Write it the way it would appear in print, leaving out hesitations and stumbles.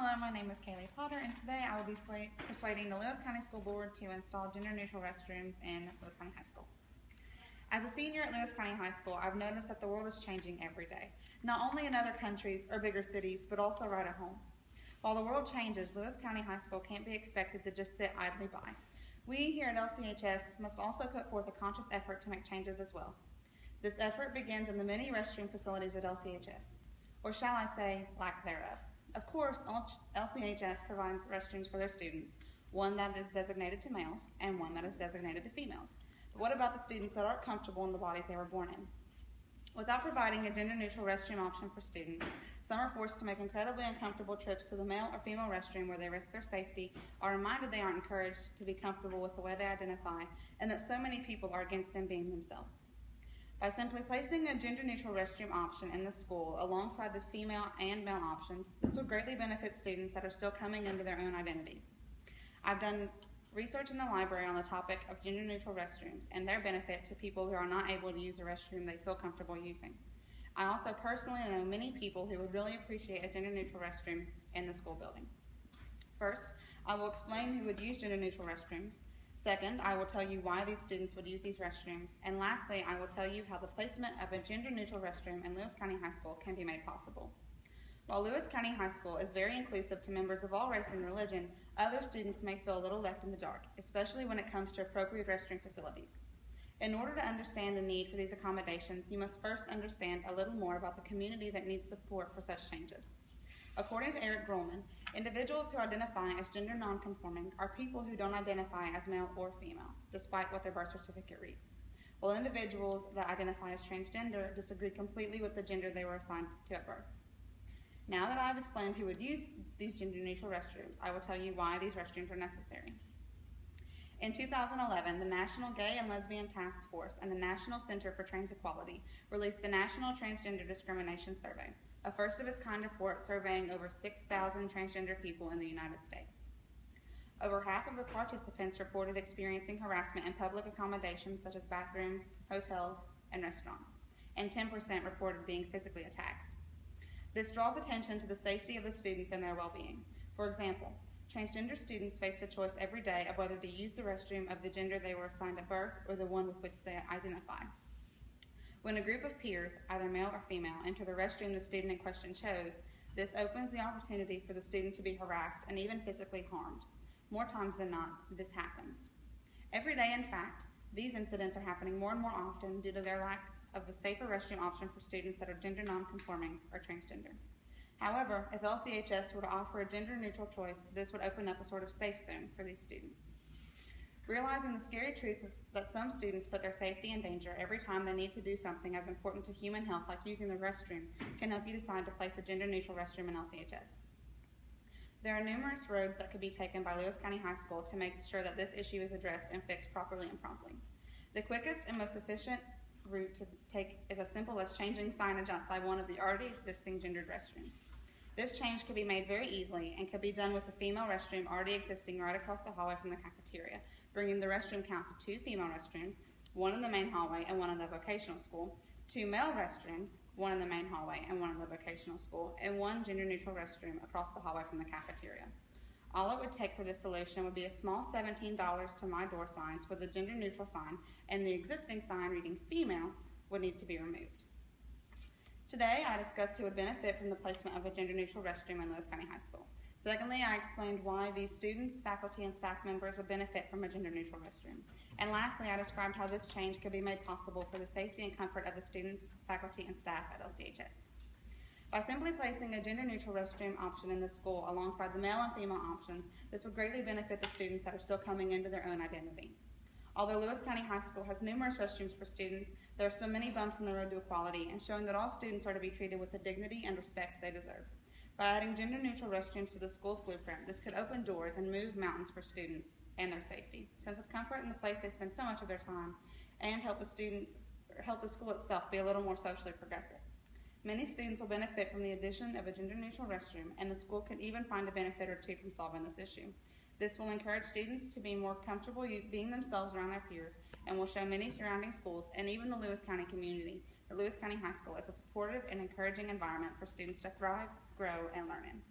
Hello, my name is Kaylee Potter, and today I will be persuading the Lewis County School Board to install gender-neutral restrooms in Lewis County High School. As a senior at Lewis County High School, I've noticed that the world is changing every day, not only in other countries or bigger cities, but also right at home. While the world changes, Lewis County High School can't be expected to just sit idly by. We here at LCHS must also put forth a conscious effort to make changes as well. This effort begins in the many restroom facilities at LCHS, or shall I say, lack thereof. Of course, LCHS provides restrooms for their students, one that is designated to males and one that is designated to females. But what about the students that aren't comfortable in the bodies they were born in? Without providing a gender-neutral restroom option for students, some are forced to make incredibly uncomfortable trips to the male or female restroom where they risk their safety, are reminded they aren't encouraged to be comfortable with the way they identify, and that so many people are against them being themselves. By simply placing a gender-neutral restroom option in the school alongside the female and male options, this would greatly benefit students that are still coming into their own identities. I've done research in the library on the topic of gender-neutral restrooms and their benefit to people who are not able to use a restroom they feel comfortable using. I also personally know many people who would really appreciate a gender-neutral restroom in the school building. First, I will explain who would use gender-neutral restrooms. Second, I will tell you why these students would use these restrooms. And lastly, I will tell you how the placement of a gender-neutral restroom in Lewis County High School can be made possible. While Lewis County High School is very inclusive to members of all race and religion, other students may feel a little left in the dark, especially when it comes to appropriate restroom facilities. In order to understand the need for these accommodations, you must first understand a little more about the community that needs support for such changes. According to Eric Grolman, individuals who identify as gender nonconforming are people who don't identify as male or female, despite what their birth certificate reads, while individuals that identify as transgender disagree completely with the gender they were assigned to at birth. Now that I have explained who would use these gender-neutral restrooms, I will tell you why these restrooms are necessary. In 2011, the National Gay and Lesbian Task Force and the National Center for Trans Equality released the National Transgender Discrimination Survey, a first-of-its-kind report surveying over 6,000 transgender people in the United States. Over half of the participants reported experiencing harassment in public accommodations such as bathrooms, hotels, and restaurants, and 10% reported being physically attacked. This draws attention to the safety of the students and their well-being. For example, transgender students face a choice every day of whether to use the restroom of the gender they were assigned at birth or the one with which they identify. When a group of peers, either male or female, enter the restroom the student in question chose, this opens the opportunity for the student to be harassed and even physically harmed. More times than not, this happens. Every day, in fact, these incidents are happening more and more often due to their lack of a safer restroom option for students that are gender nonconforming or transgender. However, if LCHS were to offer a gender-neutral choice, this would open up a sort of safe zone for these students. Realizing the scary truth is that some students put their safety in danger every time they need to do something as important to human health like using the restroom can help you decide to place a gender-neutral restroom in LCHS. There are numerous roads that could be taken by Lewis County High School to make sure that this issue is addressed and fixed properly and promptly. The quickest and most efficient route to take is as simple as changing signage outside one of the already existing gendered restrooms. This change could be made very easily and could be done with the female restroom already existing right across the hallway from the cafeteria, bringing the restroom count to 2 female restrooms, 1 in the main hallway and 1 in the vocational school, 2 male restrooms, 1 in the main hallway and 1 in the vocational school, and 1 gender-neutral restroom across the hallway from the cafeteria. All it would take for this solution would be a small $17 to my door signs for the gender-neutral sign, and the existing sign reading female would need to be removed. Today, I discussed who would benefit from the placement of a gender-neutral restroom in Lewis County High School. Secondly, I explained why these students, faculty, and staff members would benefit from a gender-neutral restroom. And lastly, I described how this change could be made possible for the safety and comfort of the students, faculty, and staff at LCHS. By simply placing a gender-neutral restroom option in the school alongside the male and female options, this would greatly benefit the students that are still coming into their own identity. Although Lewis County High School has numerous restrooms for students, there are still many bumps in the road to equality and showing that all students are to be treated with the dignity and respect they deserve. By adding gender-neutral restrooms to the school's blueprint, this could open doors and move mountains for students and their safety, sense of comfort in the place they spend so much of their time, and help the school itself be a little more socially progressive. Many students will benefit from the addition of a gender-neutral restroom, and the school could even find a benefit or two from solving this issue. This will encourage students to be more comfortable being themselves around their peers and will show many surrounding schools and even the Lewis County community that Lewis County High School is a supportive and encouraging environment for students to thrive, grow, and learn in.